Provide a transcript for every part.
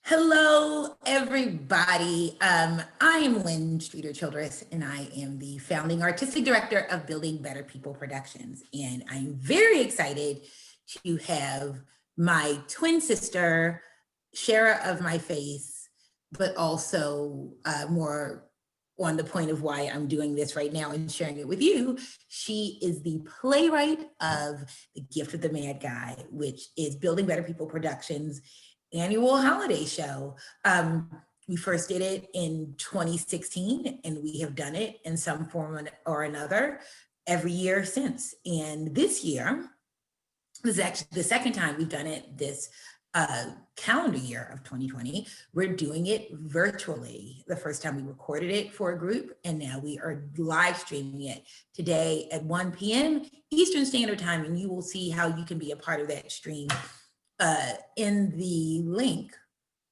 Hello, everybody. I am Lynn Streeter Childress, and I am the founding artistic director of Building Better People Productions. And I'm very excited to have my twin sister, Shara of my face, but also more on the point of why I'm doing this right now and sharing it with you. She is the playwright of The Gift of the Mad Guy, which is Building Better People Productions annual holiday show. We first did it in 2016, and we have done it in some form or another every year since. And this year, this is actually the second time we've done it this calendar year of 2020. We're doing it virtually. The first time we recorded it for a group, and now we are live streaming it today at 1 p.m. Eastern Standard Time, and you will see how you can be a part of that stream in the link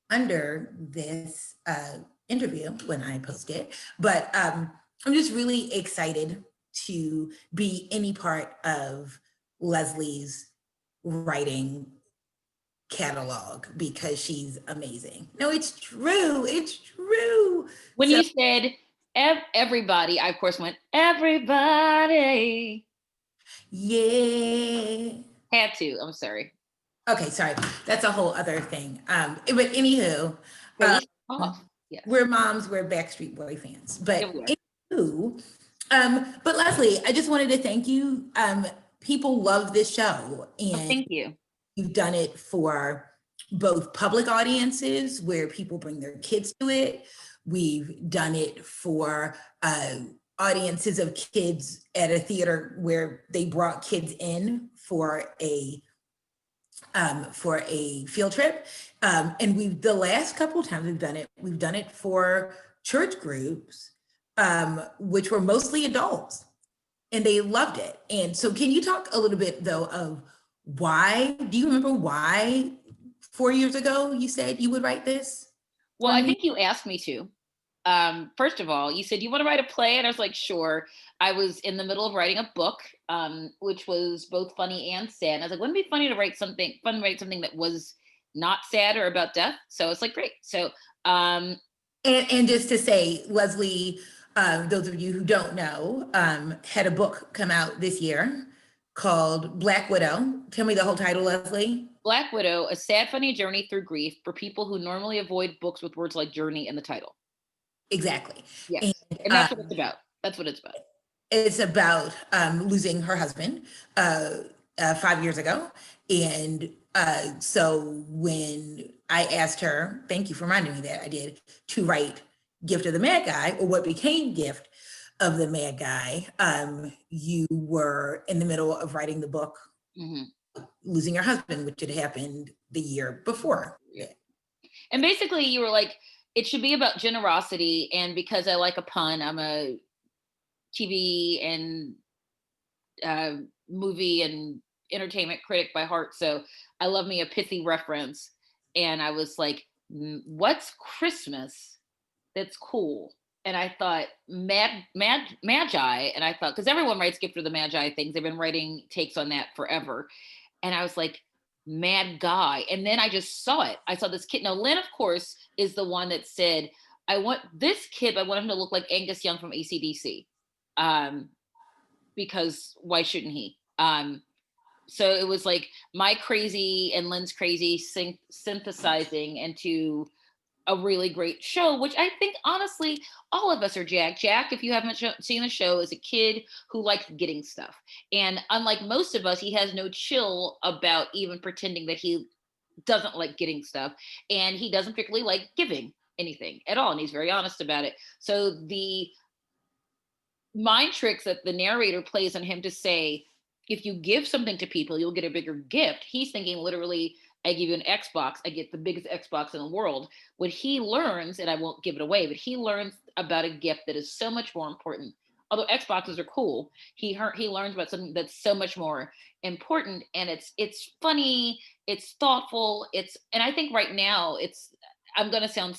under this interview when I post it. But I'm just really excited to be any part of Leslie's writing catalog because she's amazing. No, it's true. It's true. When you said everybody, I of course went, everybody. Yeah. Had to. I'm sorry. Okay, sorry. That's a whole other thing. But anywho, yes. We're moms, we're Backstreet Boy fans. But anywho, but Leslie, I just wanted to thank you. People love this show, and thank you. You've done it for both public audiences where people bring their kids to it. We've done it for audiences of kids at a theater where they brought kids in for a field trip. And the last couple of times we've done it for church groups, which were mostly adults, and they loved it. And so can you talk a little bit though of why, do you remember why 4 years ago you said you would write this? Well, I think you asked me to. First of all, you said, you want to write a play? And I was like, sure. I was in the middle of writing a book, which was both funny and sad. And I was like, wouldn't it be funny to write something that was not sad or about death? So it's like, great. So, and just to say, Leslie, those of you who don't know, had a book come out this year called Black Widow. Tell me the whole title, Leslie. Black Widow, a sad, funny journey through grief for people who normally avoid books with words like journey in the title. Exactly. Yes. And that's what it's about. That's what it's about. It's about losing her husband 5 years ago. And so when I asked her, thank you for reminding me that I did, to write Gift of the Mad Guy, or what became Gift of the Mad Guy, you were in the middle of writing the book, losing your husband, which had happened the year before. Yeah. And basically you were like, it should be about generosity. And because I like a pun, I'm a TV and movie and entertainment critic by heart. So I love me a pithy reference. And I was like, what's Christmas that's cool? And I thought Mad Magi. And I thought, because everyone writes Gift of the Magi things. They've been writing takes on that forever. And I was like, Mad Guy. And then I just saw it. I saw this kid. Now, Lynn, of course, is the one that said, I want this kid, I want him to look like Angus Young from AC/DC. Because why shouldn't he? So it was like my crazy and Lynn's crazy synthesizing into a really great show, which I think, honestly, all of us are Jack. Jack, if you haven't seen the show, is a kid who likes getting stuff. And unlike most of us, he has no chill about even pretending that he doesn't like getting stuff. And he doesn't particularly like giving anything at all. And he's very honest about it. So the mind tricks that the narrator plays on him to say, if you give something to people, you'll get a bigger gift. He's thinking literally, I give you an Xbox, I get the biggest Xbox in the world. What he learns, and I won't give it away, but he learns about a gift that is so much more important. Although Xboxes are cool, he learns about something that's so much more important. And it's funny, it's thoughtful, and I think right now I'm gonna sound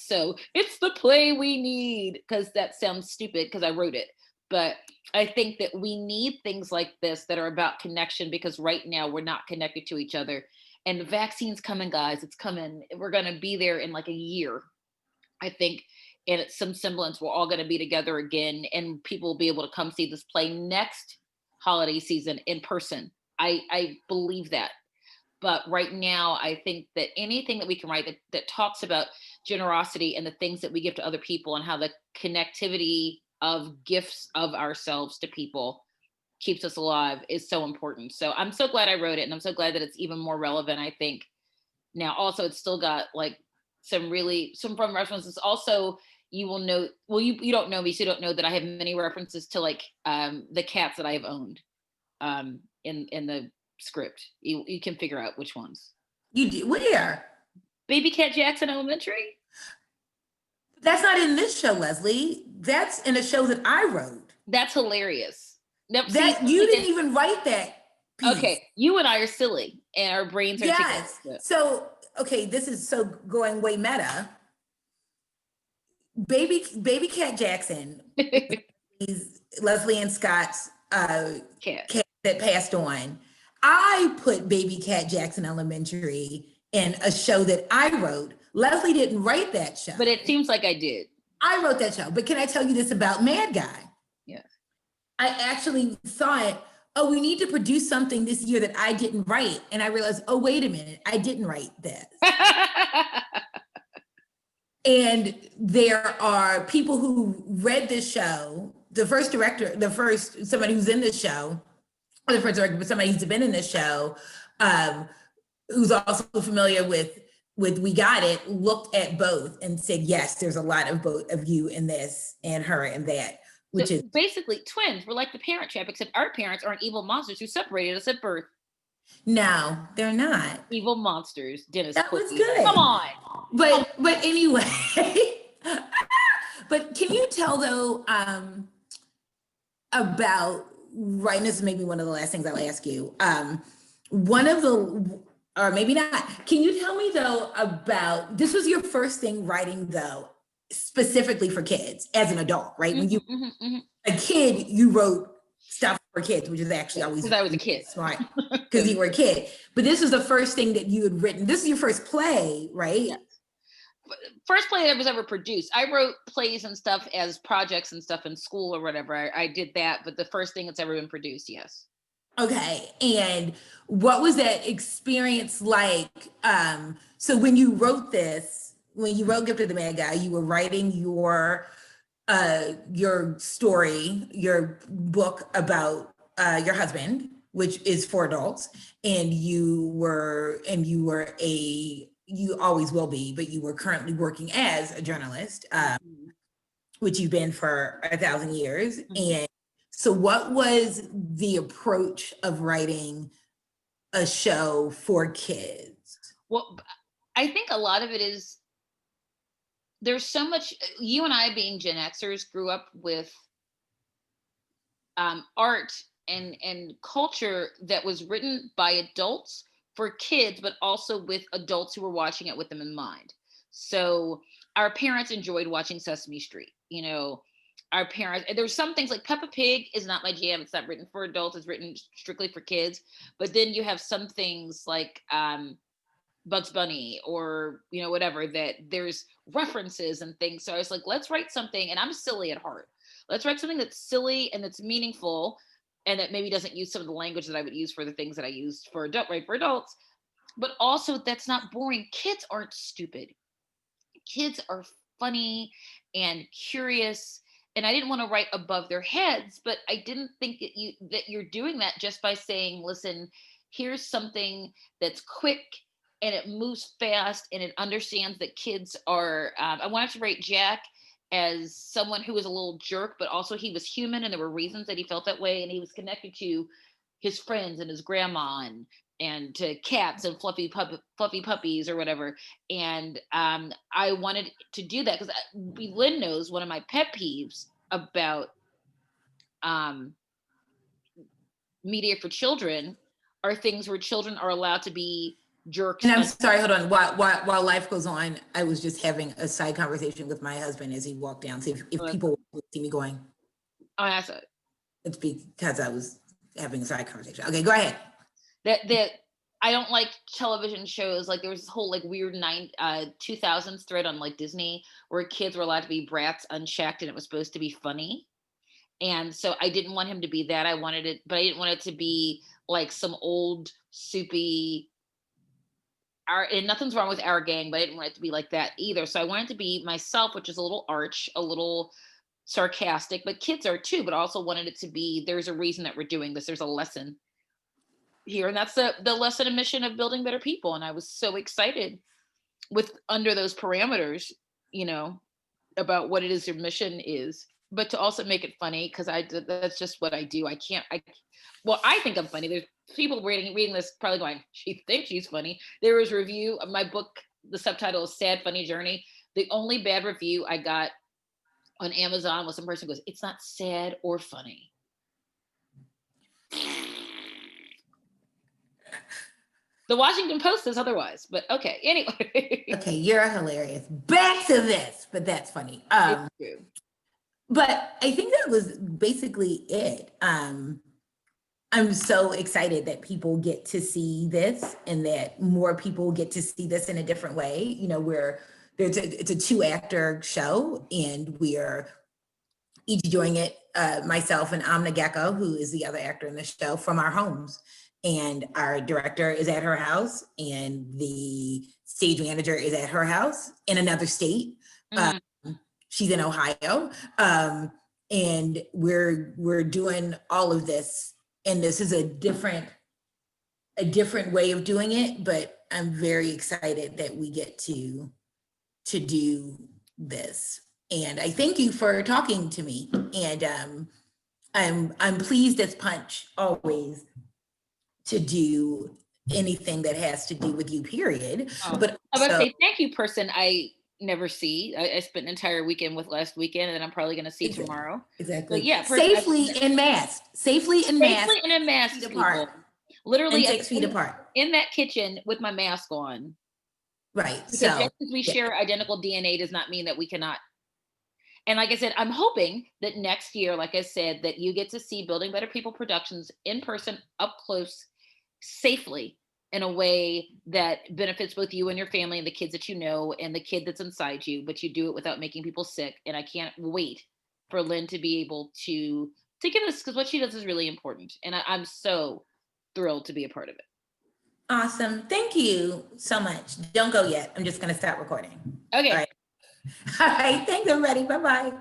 it's the play we need, because that sounds stupid because I wrote it. But I think that we need things like this that are about connection, because right now we're not connected to each other. And the vaccine's coming, guys. It's coming. We're going to be there in like a year, I think. And it's some semblance we're all going to be together again, and people will be able to come see this play next holiday season in person. I believe that. But right now, I think that anything that we can write that talks about generosity and the things that we give to other people and how the connectivity of gifts of ourselves to people keeps us alive is so important. So I'm so glad I wrote it, and I'm so glad that it's even more relevant, I think, now. Also, it's still got like some fun references. Also, you will know, well, you don't know me, so you don't know that I have many references to like the cats that I have owned in the script. You can figure out which ones. You do? Where? Baby Cat Jackson Elementary. That's not in this show, Leslie. That's in a show that I wrote. That's hilarious. Nope, That you didn't even write that piece. Okay, you and I are silly, and our brains are yes. together. So okay, this is so going way meta. Baby Cat Jackson is Leslie and Scott's cat that passed on. I put Baby Cat Jackson Elementary in a show that I wrote. Leslie didn't write that show. But it seems like I did. I wrote that show. But can I tell you this about Mad Guy? Yes. I actually thought, oh, we need to produce something this year that I didn't write. And I realized, oh, wait a minute, I didn't write this. And there are people who read this show, somebody who's in this show, or the first director, but somebody who's been in this show, who's also familiar with We Got It, looked at both and said, yes, there's a lot of both of you in this and her in that. Which so is basically twins. We're like the Parent Trap, except our parents aren't evil monsters who separated us at birth. No, they're not evil monsters. Dennis, that was good. Come on. But anyway, but can you tell though about writing? This is maybe one of the last things I'll ask you. One of the, or maybe not. Can you tell me though about, this was your first thing writing though, specifically for kids as an adult, right? When you a kid, you wrote stuff for kids, which is actually always because I was a kid, smart, because you were a kid. But this was the first thing that you had written. This is your first play, right? Yes. First play that was ever produced. I wrote plays and stuff as projects and stuff in school or whatever. I did that, but the first thing that's ever been produced, yes. Okay, and what was that experience like? So when you wrote this, when you wrote Gift of the Mad Guy, you were writing your story, your book about your husband, which is for adults, and you always will be, but you were currently working as a journalist, which you've been for 1,000 years. And so what was the approach of writing a show for kids? Well, I think a lot of it is, there's so much, you and I being Gen Xers grew up with art and culture that was written by adults for kids, but also with adults who were watching it with them in mind. So our parents enjoyed watching Sesame Street. You know, our parents, there's some things like Peppa Pig is not my jam. It's not written for adults. It's written strictly for kids. But then you have some things like Bugs Bunny or, you know, whatever, that there's references and things. So I was like, let's write something, and I'm silly at heart. Let's write something that's silly and that's meaningful, and that maybe doesn't use some of the language that I would use for the things that I used for adults, but also that's not boring. Kids aren't stupid. Kids are funny and curious. And I didn't want to write above their heads, but I didn't think that you're doing that just by saying, listen, here's something that's quick and it moves fast and it understands that kids are, I wanted to write Jack as someone who was a little jerk, but also he was human and there were reasons that he felt that way. And he was connected to his friends and his grandma and to cats and fluffy puppies or whatever. And I wanted to do that because Lynn knows one of my pet peeves about media for children are things where children are allowed to be jerks. And I'm sorry, hold on. While life goes on, I was just having a side conversation with my husband as he walked down. So if people see me going, oh, that's it. It's because I was having a side conversation. Okay, go ahead. That I don't like television shows. Like there was this whole like weird 2000s thread on like Disney where kids were allowed to be brats unchecked and it was supposed to be funny. And so I didn't want him to be that. I wanted it, but I didn't want it to be like some old soupy and nothing's wrong with our gang, but I didn't want it to be like that either. So I wanted to be myself, which is a little arch, a little sarcastic, but kids are too, but I also wanted it to be there's a reason that we're doing this. There's a lesson here. And that's the lesson and mission of building better people. And I was so excited with under those parameters, you know, about what it is your mission is, but to also make it funny because that's just what I do. I think I'm funny. There's people reading this probably going, she thinks she's funny. There was a review of my book. The subtitle is Sad Funny Journey. The only bad review I got on Amazon was some person goes, it's not sad or funny. The Washington Post says otherwise, but okay. Anyway. Okay, you're hilarious. Back to this, but that's funny. It's true. But I think that was basically it. I'm so excited that people get to see this and that more people get to see this in a different way. You know, it's a 2-actor show and we're each doing it, myself and Amna Gecko, who is the other actor in the show, from our homes. And our director is at her house and the stage manager is at her house in another state. She's in Ohio. And we're doing all of this. And this is a different way of doing it, but I'm very excited that we get to do this. And I thank you for talking to me. And I'm pleased as punch always to do anything that has to do with you, period. But I would say thank you, person I never see. I spent an entire weekend with last weekend, and then I'm probably going to see tomorrow. Exactly. But yeah, safely in mask. Safely in mask. Apart. Literally 6 feet apart. In that kitchen with my mask on. Right. Because just because we share identical DNA does not mean that we cannot. And like I said, I'm hoping that next year, like I said, that you get to see Building Better People Productions in person, up close, safely, in a way that benefits both you and your family and the kids that you know and the kid that's inside you, but you do it without making people sick. And I can't wait for Lynn to be able to give us, because what she does is really important. And I'm so thrilled to be a part of it. Awesome. Thank you so much. Don't go yet. I'm just going to start recording. Okay. All right. Thanks, everybody. Bye-bye.